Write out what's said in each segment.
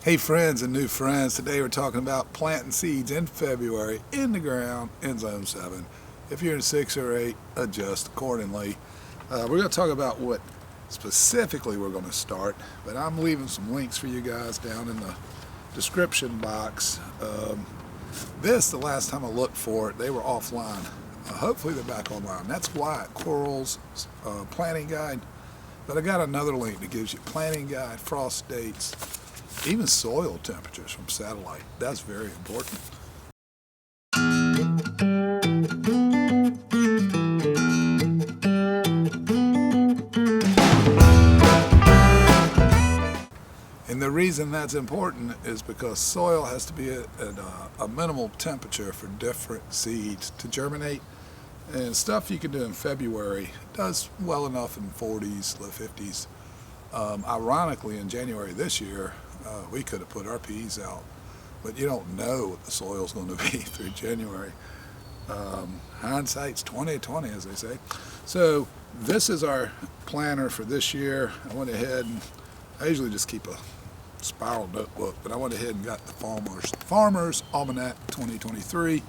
Hey friends and new friends, today we're talking about planting seeds in February in the ground in Zone 7. If you're in 6 or 8, adjust accordingly. We're going to talk about what specifically we're going to start, but I'm leaving some links for you guys down in the description box. The last time I looked for it, they were offline. Hopefully they're back online. That's Wyatt-Quarles Planting Guide, but I got another link that gives you planting guide, frost dates, even soil temperatures from satellite. That's very important. And the reason that's important is because soil has to be at a minimal temperature for different seeds to germinate. And stuff you can do in February does well enough in 40s, low 50s. Ironically, in January this year, we could have put our peas out, but you don't know what the soil's going to be through January. Hindsight's 20/20, as they say. So this is our planner for this year. I went ahead and I usually just keep a spiral notebook, but I went ahead and got the Farmer's Almanac 2023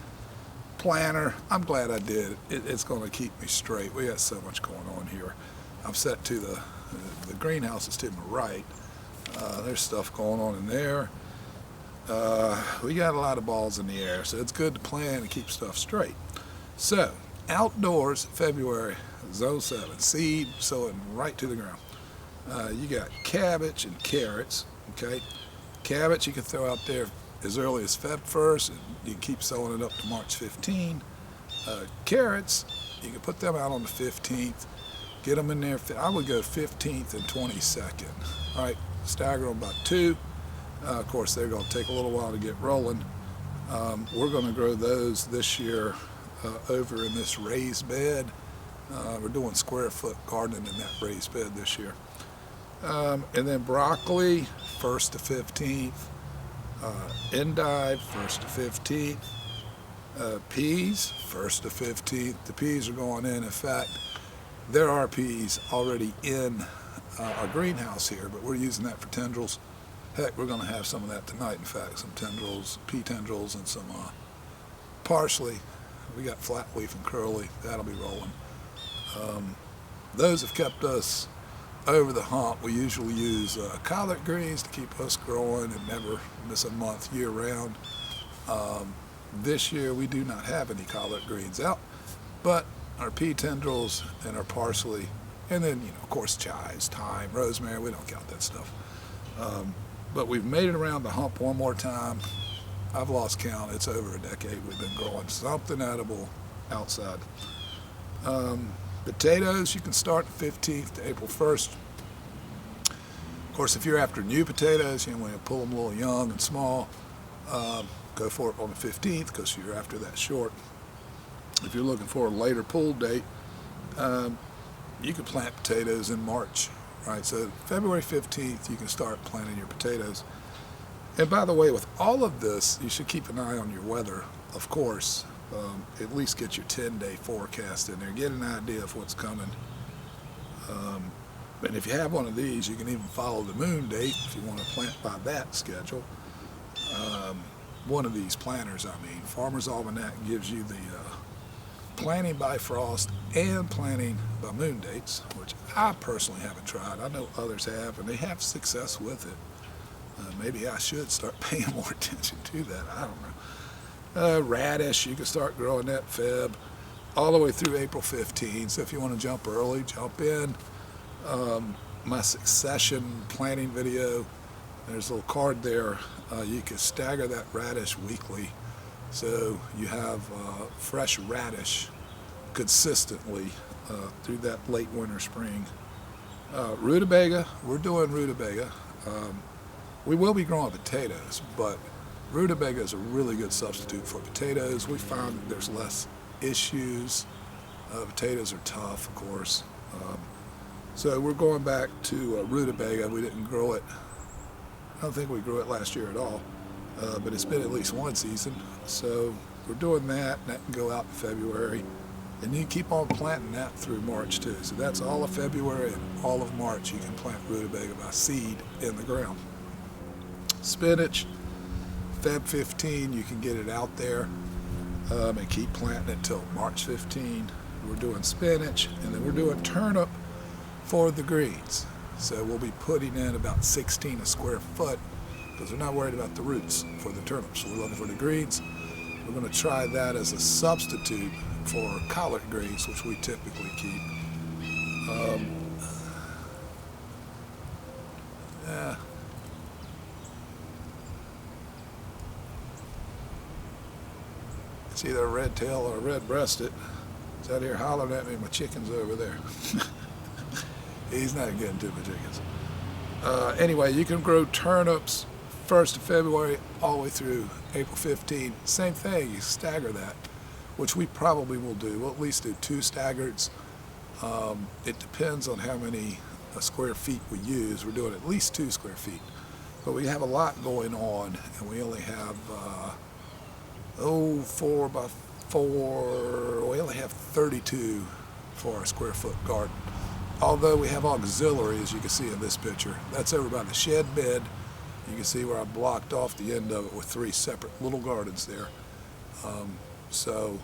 planner. I'm glad I did. It's going to keep me straight. We got so much going on here. I'm set to the greenhouse is to my right. There's stuff going on in there. We got a lot of balls in the air, so it's good to plan and keep stuff straight. So, outdoors, February, Zone 7, seed sowing right to the ground. You got cabbage and carrots, okay? Cabbage you can throw out there as early as Feb 1st, and you can keep sowing it up to March 15. Carrots, you can put them out on the 15th. Get them in there. I would go 15th and 22nd. All right, stagger them about 2. Of course, they're going to take a little while to get rolling. We're going to grow those this year over in this raised bed. We're doing square foot gardening in that raised bed this year. And then broccoli, 1st to 15th. Endive, 1st to 15th. Peas, 1st to 15th. The peas are going in. In fact, there are peas already in our greenhouse here, but we're using that for tendrils. Heck, we're going to have some of that tonight, in fact, some tendrils, pea tendrils, and some parsley. We got flatleaf and curly. That'll be rolling. Those have kept us over the hump. We usually use collard greens to keep us growing and never miss a month year-round. This year, we do not have any collard greens out, but our pea tendrils and our parsley, and then, of course, chives, thyme, rosemary. We don't count that stuff. But we've made it around the hump one more time. I've lost count. It's over a decade we've been growing something edible outside. Potatoes, you can start the 15th to April 1st. Of course, if you're after new potatoes, you want to pull them a little young and small, go for it on the 15th because you're after that short. If you're looking for a later pull date, you can plant potatoes in March, right? So February 15th, you can start planting your potatoes. And by the way, with all of this, you should keep an eye on your weather, of course. At least get your 10-day forecast in there. Get an idea of what's coming. And if you have one of these, you can even follow the moon date if you want to plant by that schedule. One of these planners, Farmer's Almanac gives you the planting by frost and planting by moon dates, which I personally haven't tried. I know others have, and they have success with it. Maybe I should start paying more attention to that. I don't know. Radish, you can start growing that Feb all the way through April 15. So if you want to jump early, jump in. My succession planting video, there's a little card there. You can stagger that radish weekly. So you have fresh radish consistently through that late winter, spring. Rutabaga, we're doing rutabaga. We will be growing potatoes, but rutabaga is a really good substitute for potatoes. We find that there's less issues. Potatoes are tough, of course. So we're going back to rutabaga. We didn't grow it. I don't think we grew it last year at all. But it's been at least one season, so we're doing that, and that can go out in February, and you can keep on planting that through March too. So that's all of February and all of March you can plant rutabaga by seed in the ground. spinach. Feb 15, you can get it out there and keep planting it till March 15. We're doing spinach, and then we're doing turnip for the greens. So we'll be putting in about 16 a square foot because we're not worried about the roots for the turnips. We're looking for the greens. We're going to try that as a substitute for collard greens, which we typically keep. Yeah. It's either a red tail or a red breasted. He's out here hollering at me. My chicken's over there. He's not getting to my chickens. Anyway, you can grow turnips 1st of February all the way through April 15. Same thing, you stagger that, which we probably will do. We'll at least do 2 staggereds. It depends on how many square feet we use. We're doing at least 2 square feet. But we have a lot going on, and we only have 4 by 4. We only have 32 for our square foot garden. Although we have auxiliary, as you can see in this picture. That's over by the shed bed. You can see where I blocked off the end of it with 3 separate little gardens there. So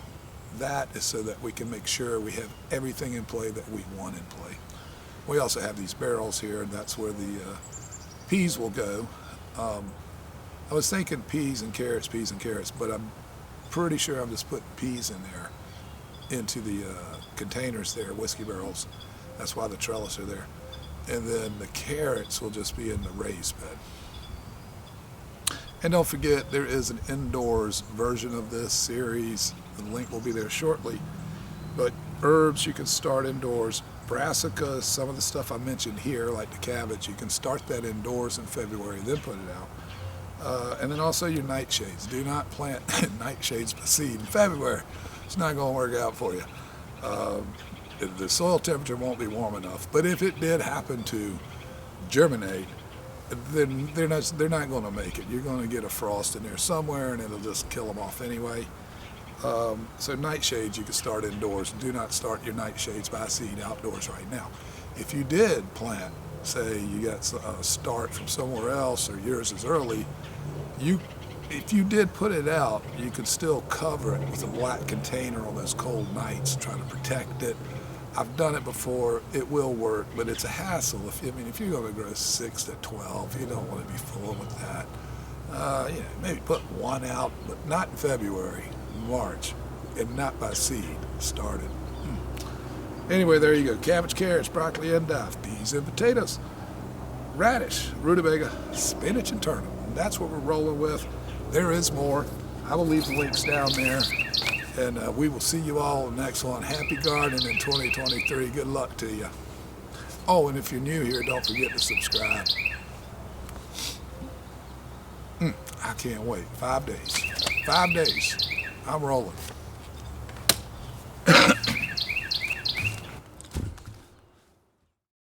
that is so that we can make sure we have everything in play that we want in play. We also have these barrels here, and that's where the peas will go. I was thinking peas and carrots, but I'm pretty sure I'm just putting peas in there into the containers there, whiskey barrels. That's why the trellis are there. And then the carrots will just be in the raised bed. And don't forget, there is an indoors version of this series. The link will be there shortly. But herbs you can start indoors. Brassica, some of the stuff I mentioned here, like the cabbage, you can start that indoors in February, then put it out. And then also your nightshades. Do not plant nightshades by seed in February. It's not going to work out for you. The soil temperature won't be warm enough. But if it did happen to germinate, then they're not going to make it. You're going to get a frost in there somewhere, and it'll just kill them off anyway. So nightshades you can start indoors. Do not start your nightshades by seed outdoors right now. If you did plant, say you got a start from somewhere else or yours is early, if you did put it out, you could still cover it with a black container on those cold nights, trying to protect it. I've done it before. It will work, but it's a hassle. If you're going to grow 6 to 12, you don't want to be fooling with that. Maybe put 1 out, but not in February, March, and not by seed started. Anyway, there you go. Cabbage, carrots, broccoli, endive, peas and potatoes, radish, rutabaga, spinach, and turnip. And that's what we're rolling with. There is more. I will leave the links down there. And we will see you all in the next one. Happy gardening in 2023. Good luck to you. Oh, and if you're new here, don't forget to subscribe. I can't wait. 5 days. 5 days. I'm rolling.